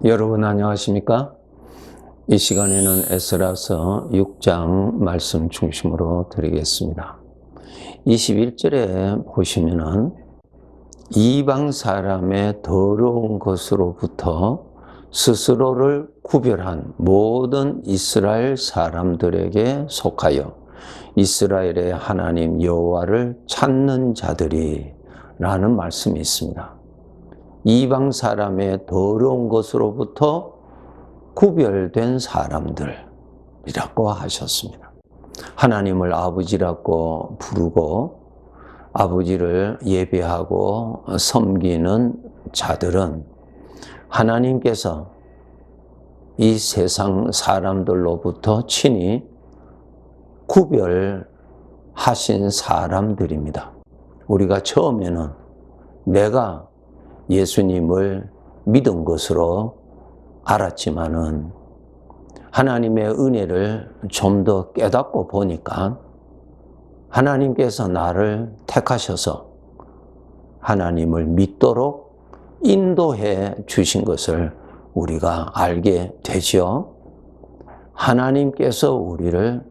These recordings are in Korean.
여러분 안녕하십니까? 이 시간에는 에스라서 6장 말씀 중심으로 드리겠습니다. 21절에 보시면은 이방 사람의 더러운 것으로부터 스스로를 구별한 모든 이스라엘 사람들에게 속하여 이스라엘의 하나님 여호와를 찾는 자들이 라는 말씀이 있습니다. 이방 사람의 더러운 것으로부터 구별된 사람들이라고 하셨습니다. 하나님을 아버지라고 부르고 아버지를 예배하고 섬기는 자들은 하나님께서 이 세상 사람들로부터 친히 구별하신 사람들입니다. 우리가 처음에는 내가 예수님을 믿은 것으로 알았지만은 하나님의 은혜를 좀 더 깨닫고 보니까 하나님께서 나를 택하셔서 하나님을 믿도록 인도해 주신 것을 우리가 알게 되죠. 하나님께서 우리를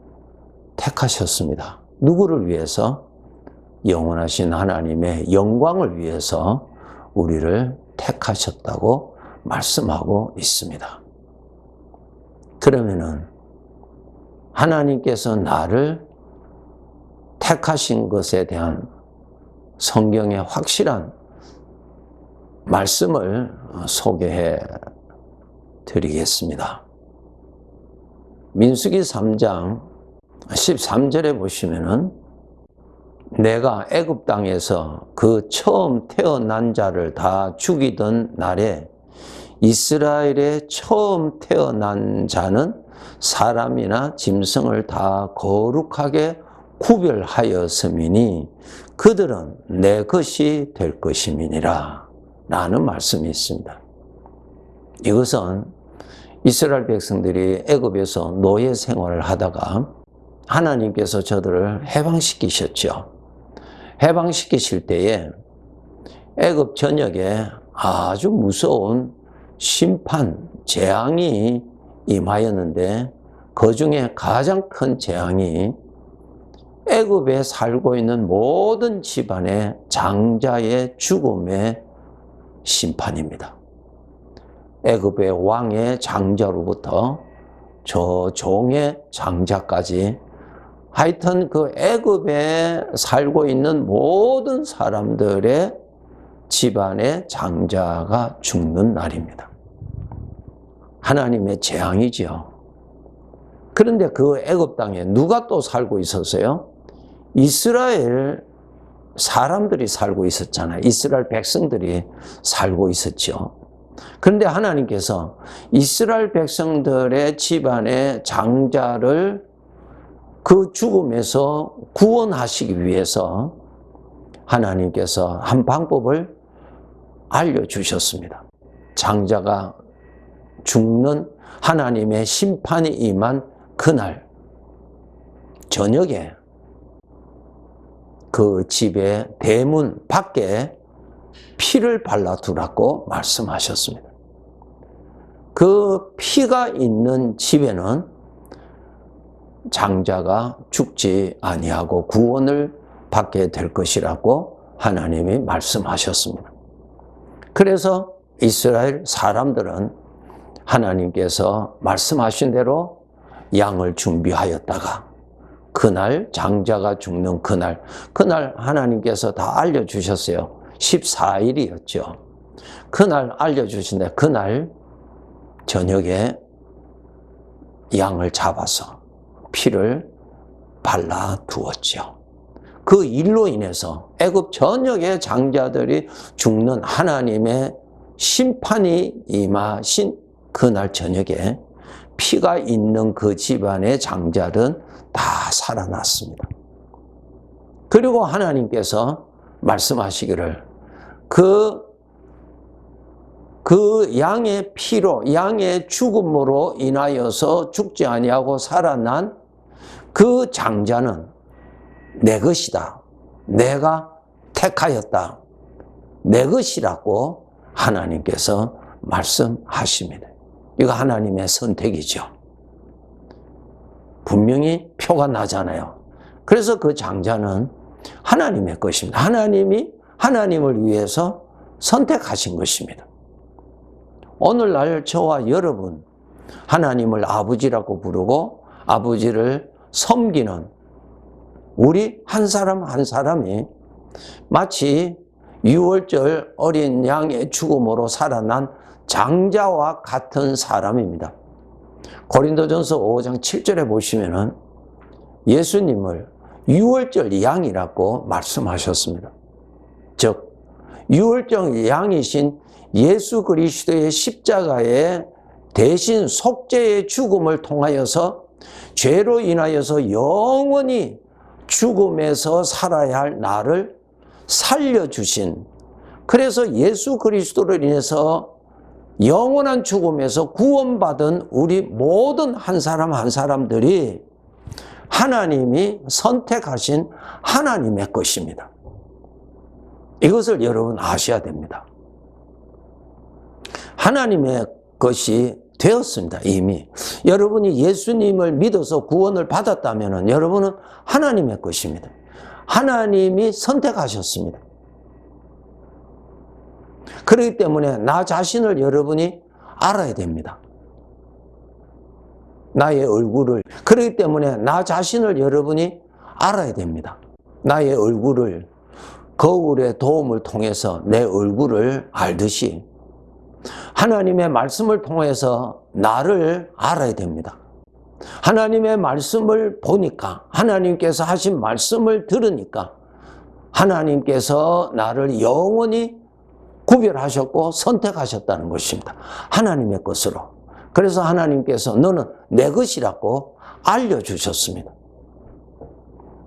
택하셨습니다. 누구를 위해서? 영원하신 하나님의 영광을 위해서 우리를 택하셨다고 말씀하고 있습니다. 그러면은 하나님께서 나를 택하신 것에 대한 성경의 확실한 말씀을 소개해 드리겠습니다. 민수기 3장 13절에 보시면은 내가 애굽 땅에서 그 처음 태어난 자를 다 죽이던 날에 이스라엘의 처음 태어난 자는 사람이나 짐승을 다 거룩하게 구별하였음이니 그들은 내 것이 될 것임이니라 라는 말씀이 있습니다. 이것은 이스라엘 백성들이 애굽에서 노예 생활을 하다가 하나님께서 저들을 해방시키셨죠. 해방시키실 때에 애굽 전역에 아주 무서운 심판, 재앙이 임하였는데 그 중에 가장 큰 재앙이 애굽에 살고 있는 모든 집안의 장자의 죽음의 심판입니다. 애굽의 왕의 장자로부터 저 종의 장자까지 하여튼 그 애굽에 살고 있는 모든 사람들의 집안의 장자가 죽는 날입니다. 하나님의 재앙이지요. 그런데 그 애굽 땅에 누가 또 살고 있었어요? 이스라엘 사람들이 살고 있었잖아요. 이스라엘 백성들이 살고 있었죠. 그런데 하나님께서 이스라엘 백성들의 집안의 장자를 그 죽음에서 구원하시기 위해서 하나님께서 한 방법을 알려주셨습니다. 장자가 죽는 하나님의 심판이 임한 그날 저녁에 그 집의 대문 밖에 피를 발라두라고 말씀하셨습니다. 그 피가 있는 집에는 장자가 죽지 아니하고 구원을 받게 될 것이라고 하나님이 말씀하셨습니다. 그래서 이스라엘 사람들은 하나님께서 말씀하신 대로 양을 준비하였다가 그날 장자가 죽는 그날 하나님께서 다 알려주셨어요. 14일이었죠. 그날 알려주신데 그날 저녁에 양을 잡아서 피를 발라두었죠. 그 일로 인해서 애굽 전역의 장자들이 죽는 하나님의 심판이 임하신 그날 저녁에 피가 있는 그 집안의 장자들은 다 살아났습니다. 그리고 하나님께서 말씀하시기를 그 양의 피로, 양의 죽음으로 인하여서 죽지 아니하고 살아난 그 장자는 내 것이다. 내가 택하였다. 내 것이라고 하나님께서 말씀하십니다. 이거 하나님의 선택이죠. 분명히 표가 나잖아요. 그래서 그 장자는 하나님의 것입니다. 하나님이 하나님을 위해서 선택하신 것입니다. 오늘날 저와 여러분, 하나님을 아버지라고 부르고 아버지를 섬기는 우리 한 사람 한 사람이 마치 유월절 어린 양의 죽음으로 살아난 장자와 같은 사람입니다. 고린도전서 5장 7절에 보시면은 예수님을 유월절 양이라고 말씀하셨습니다. 즉 유월절 양이신 예수 그리스도의 십자가의 대신 속죄의 죽음을 통하여서 죄로 인하여서 영원히 죽음에서 살아야 할 나를 살려주신, 그래서 예수 그리스도를 인해서 영원한 죽음에서 구원받은 우리 모든 한 사람 한 사람들이 하나님이 선택하신 하나님의 것입니다. 이것을 여러분 아셔야 됩니다. 하나님의 것이 되었습니다. 이미 여러분이 예수님을 믿어서 구원을 받았다면 여러분은 하나님의 것입니다. 하나님이 선택하셨습니다. 그렇기 때문에 나 자신을 여러분이 알아야 됩니다. 나의 얼굴을, 그렇기 때문에 나 자신을 여러분이 알아야 됩니다. 나의 얼굴을, 거울의 도움을 통해서 내 얼굴을 알듯이 하나님의 말씀을 통해서 나를 알아야 됩니다. 하나님의 말씀을 보니까, 하나님께서 하신 말씀을 들으니까 하나님께서 나를 영원히 구별하셨고 선택하셨다는 것입니다. 하나님의 것으로. 그래서 하나님께서 너는 내 것이라고 알려주셨습니다.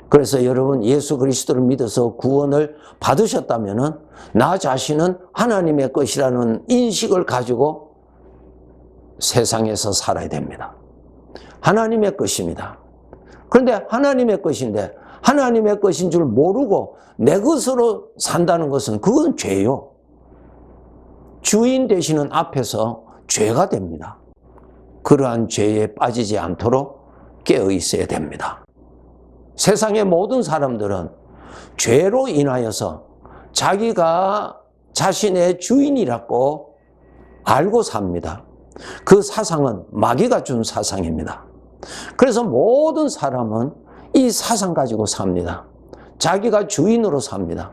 그래서 여러분 예수 그리스도를 믿어서 구원을 받으셨다면 나 자신은 하나님의 것이라는 인식을 가지고 세상에서 살아야 됩니다. 하나님의 것입니다. 그런데 하나님의 것인데 하나님의 것인 줄 모르고 내 것으로 산다는 것은 그건 죄요. 주인 되시는 앞에서 죄가 됩니다. 그러한 죄에 빠지지 않도록 깨어 있어야 됩니다. 세상의 모든 사람들은 죄로 인하여서 자기가 자신의 주인이라고 알고 삽니다. 그 사상은 마귀가 준 사상입니다. 그래서 모든 사람은 이 사상 가지고 삽니다. 자기가 주인으로 삽니다.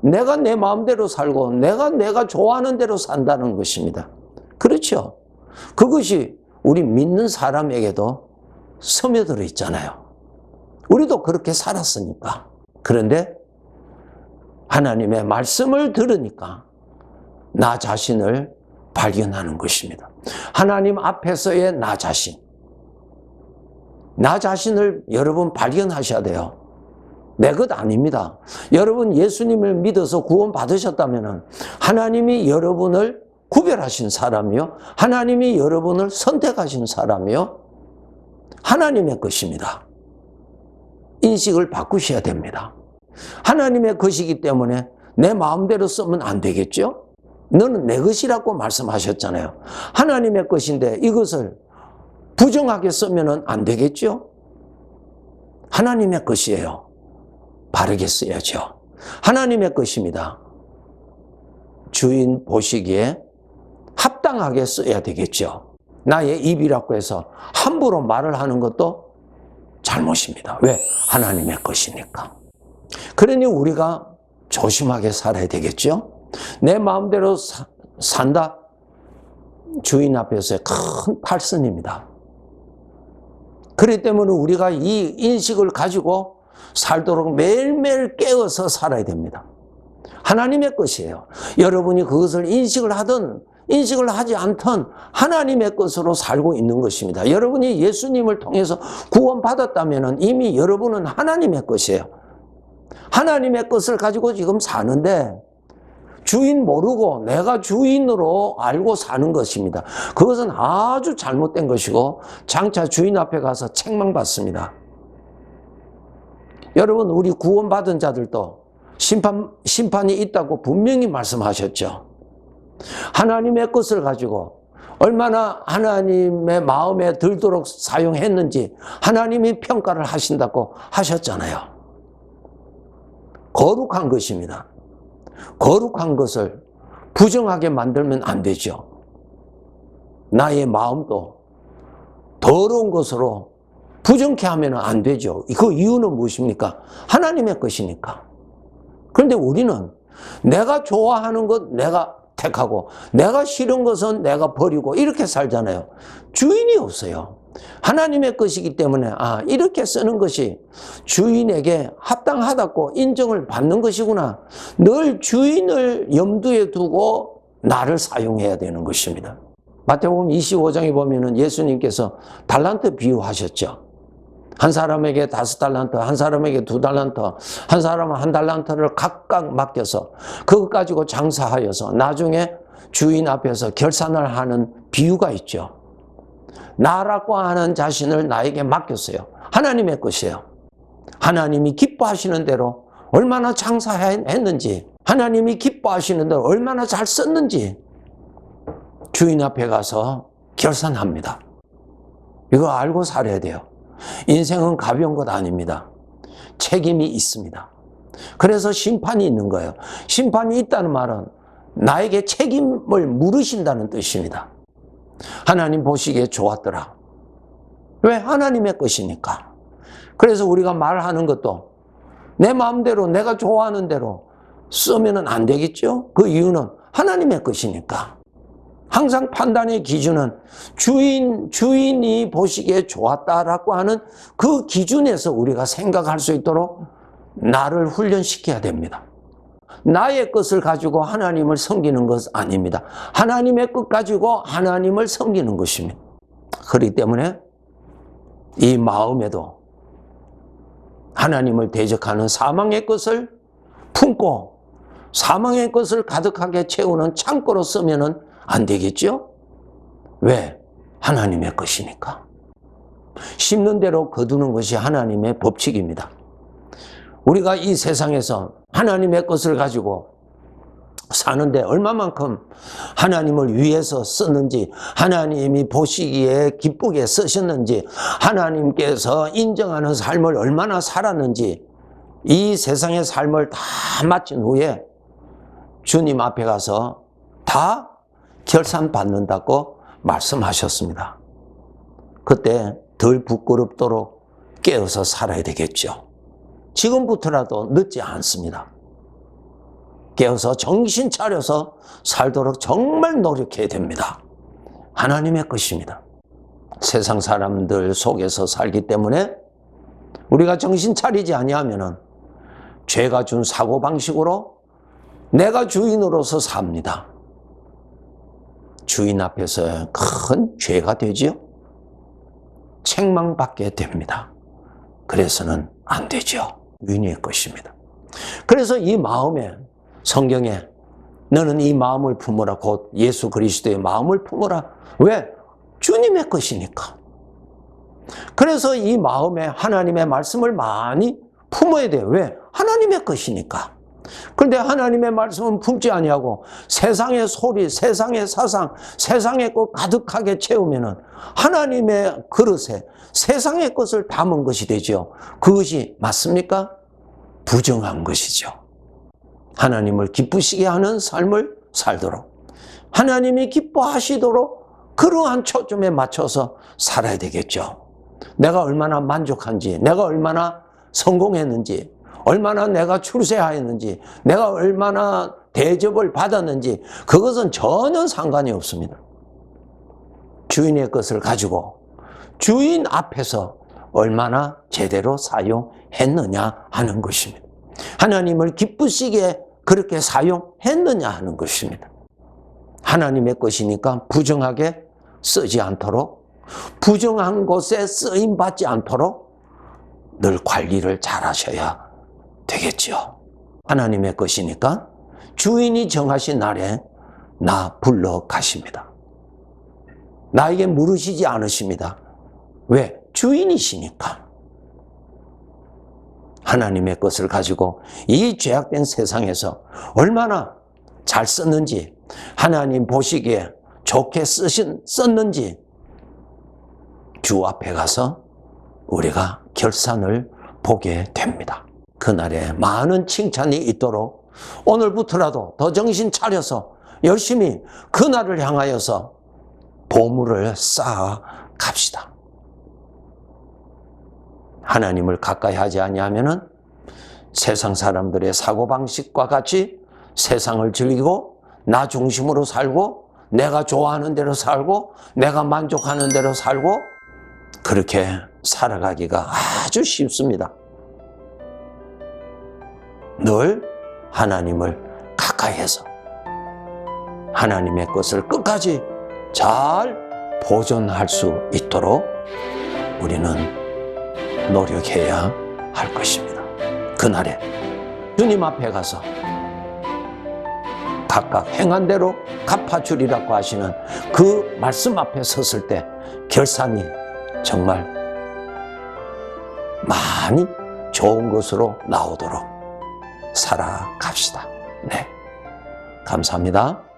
내가 내 마음대로 살고 내가 좋아하는 대로 산다는 것입니다. 그렇죠? 그것이 우리 믿는 사람에게도 스며들어 있잖아요. 우리도 그렇게 살았으니까. 그런데 하나님의 말씀을 들으니까 나 자신을 발견하는 것입니다. 하나님 앞에서의 나 자신. 나 자신을 여러분 발견하셔야 돼요. 내 것 아닙니다. 여러분 예수님을 믿어서 구원 받으셨다면 하나님이 여러분을 구별하신 사람이요, 하나님이 여러분을 선택하신 사람이요, 하나님의 것입니다. 인식을 바꾸셔야 됩니다. 하나님의 것이기 때문에 내 마음대로 쓰면 안 되겠죠? 너는 내 것이라고 말씀하셨잖아요. 하나님의 것인데 이것을 부정하게 쓰면 안 되겠죠? 하나님의 것이에요. 바르게 써야죠. 하나님의 것입니다. 주인 보시기에 합당하게 써야 되겠죠. 나의 입이라고 해서 함부로 말을 하는 것도 잘못입니다. 왜? 하나님의 것이니까. 그러니 우리가 조심하게 살아야 되겠죠. 내 마음대로 산다? 주인 앞에서의 큰 탈선입니다. 그렇기 때문에 우리가 이 인식을 가지고 살도록 매일매일 깨어서 살아야 됩니다. 하나님의 것이에요. 여러분이 그것을 인식을 하든 인식을 하지 않든 하나님의 것으로 살고 있는 것입니다. 여러분이 예수님을 통해서 구원받았다면 이미 여러분은 하나님의 것이에요. 하나님의 것을 가지고 지금 사는데 주인 모르고 내가 주인으로 알고 사는 것입니다. 그것은 아주 잘못된 것이고 장차 주인 앞에 가서 책망받습니다. 여러분 우리 구원받은 자들도 심판이 있다고 분명히 말씀하셨죠. 하나님의 것을 가지고 얼마나 하나님의 마음에 들도록 사용했는지 하나님이 평가를 하신다고 하셨잖아요. 거룩한 것입니다. 거룩한 것을 부정하게 만들면 안 되죠. 나의 마음도 더러운 것으로 부정케 하면 안 되죠. 그 이유는 무엇입니까? 하나님의 것이니까. 그런데 우리는 내가 좋아하는 것 내가 택하고 내가 싫은 것은 내가 버리고 이렇게 살잖아요. 주인이 없어요. 하나님의 것이기 때문에 이렇게 쓰는 것이 주인에게 합당하다고 인정을 받는 것이구나. 늘 주인을 염두에 두고 나를 사용해야 되는 것입니다. 마태복음 25장에 보면은 예수님께서 달란트 비유하셨죠. 한 사람에게 5달란트, 한 사람에게 2달란트, 한 사람은 1달란트를 각각 맡겨서 그것 가지고 장사하여서 나중에 주인 앞에서 결산을 하는 비유가 있죠. 나라고 하는 자신을 나에게 맡겼어요. 하나님의 것이에요. 하나님이 기뻐하시는 대로 얼마나 장사했는지, 하나님이 기뻐하시는 대로 얼마나 잘 썼는지 주인 앞에 가서 결산합니다. 이거 알고 살아야 돼요. 인생은 가벼운 것 아닙니다. 책임이 있습니다. 그래서 심판이 있는 거예요. 심판이 있다는 말은 나에게 책임을 물으신다는 뜻입니다. 하나님 보시기에 좋았더라. 왜? 하나님의 것이니까. 그래서 우리가 말하는 것도 내 마음대로 내가 좋아하는 대로 쓰면 안 되겠죠? 그 이유는 하나님의 것이니까. 항상 판단의 기준은 주인이 보시기에 좋았다라고 하는 그 기준에서 우리가 생각할 수 있도록 나를 훈련시켜야 됩니다. 나의 것을 가지고 하나님을 섬기는 것 아닙니다. 하나님의 것 가지고 하나님을 섬기는 것입니다. 그렇기 때문에 이 마음에도 하나님을 대적하는 사망의 것을 품고 사망의 것을 가득하게 채우는 창고로 쓰면은 안 되겠죠? 왜? 하나님의 것이니까. 심는 대로 거두는 것이 하나님의 법칙입니다. 우리가 이 세상에서 하나님의 것을 가지고 사는데 얼마만큼 하나님을 위해서 썼는지, 하나님이 보시기에 기쁘게 쓰셨는지, 하나님께서 인정하는 삶을 얼마나 살았는지, 이 세상의 삶을 다 마친 후에 주님 앞에 가서 다 결산받는다고 말씀하셨습니다. 그때 덜 부끄럽도록 깨어서 살아야 되겠죠. 지금부터라도 늦지 않습니다. 깨어서 정신 차려서 살도록 정말 노력해야 됩니다. 하나님의 것입니다. 세상 사람들 속에서 살기 때문에 우리가 정신 차리지 아니하면은 죄가 준 사고방식으로 내가 주인으로서 삽니다. 주인 앞에서 큰 죄가 되지요. 책망받게 됩니다. 그래서는 안 되죠. 유인의 것입니다. 그래서 이 마음에 성경에 너는 이 마음을 품어라. 곧 예수 그리스도의 마음을 품어라. 왜? 주님의 것이니까. 그래서 이 마음에 하나님의 말씀을 많이 품어야 돼요. 왜? 하나님의 것이니까. 그런데 하나님의 말씀은 품지 아니하고 세상의 소리, 세상의 사상, 세상의 것 가득하게 채우면은 하나님의 그릇에 세상의 것을 담은 것이 되죠. 그것이 맞습니까? 부정한 것이죠. 하나님을 기쁘시게 하는 삶을 살도록, 하나님이 기뻐하시도록 그러한 초점에 맞춰서 살아야 되겠죠. 내가 얼마나 만족한지, 내가 얼마나 성공했는지, 얼마나 내가 출세하였는지, 내가 얼마나 대접을 받았는지 그것은 전혀 상관이 없습니다. 주인의 것을 가지고 주인 앞에서 얼마나 제대로 사용했느냐 하는 것입니다. 하나님을 기쁘시게 그렇게 사용했느냐 하는 것입니다. 하나님의 것이니까 부정하게 쓰지 않도록, 부정한 곳에 쓰임받지 않도록 늘 관리를 잘 하셔야 되겠죠. 하나님의 것이니까 주인이 정하신 날에 나 불러 가십니다. 나에게 물으시지 않으십니다. 왜? 주인이시니까. 하나님의 것을 가지고 이 죄악된 세상에서 얼마나 잘 썼는지, 하나님 보시기에 좋게 썼는지 주 앞에 가서 우리가 결산을 보게 됩니다. 그날에 많은 칭찬이 있도록 오늘부터라도 더 정신 차려서 열심히 그날을 향하여서 보물을 쌓아 갑시다. 하나님을 가까이 하지 아니하면은 세상 사람들의 사고방식과 같이 세상을 즐기고 나 중심으로 살고 내가 좋아하는 대로 살고 내가 만족하는 대로 살고 그렇게 살아가기가 아주 쉽습니다. 늘 하나님을 가까이 해서 하나님의 것을 끝까지 잘 보존할 수 있도록 우리는 노력해야 할 것입니다. 그날에 주님 앞에 가서 각각 행한 대로 갚아주리라고 하시는 그 말씀 앞에 섰을 때 결산이 정말 많이 좋은 것으로 나오도록 살아갑시다. 네, 감사합니다.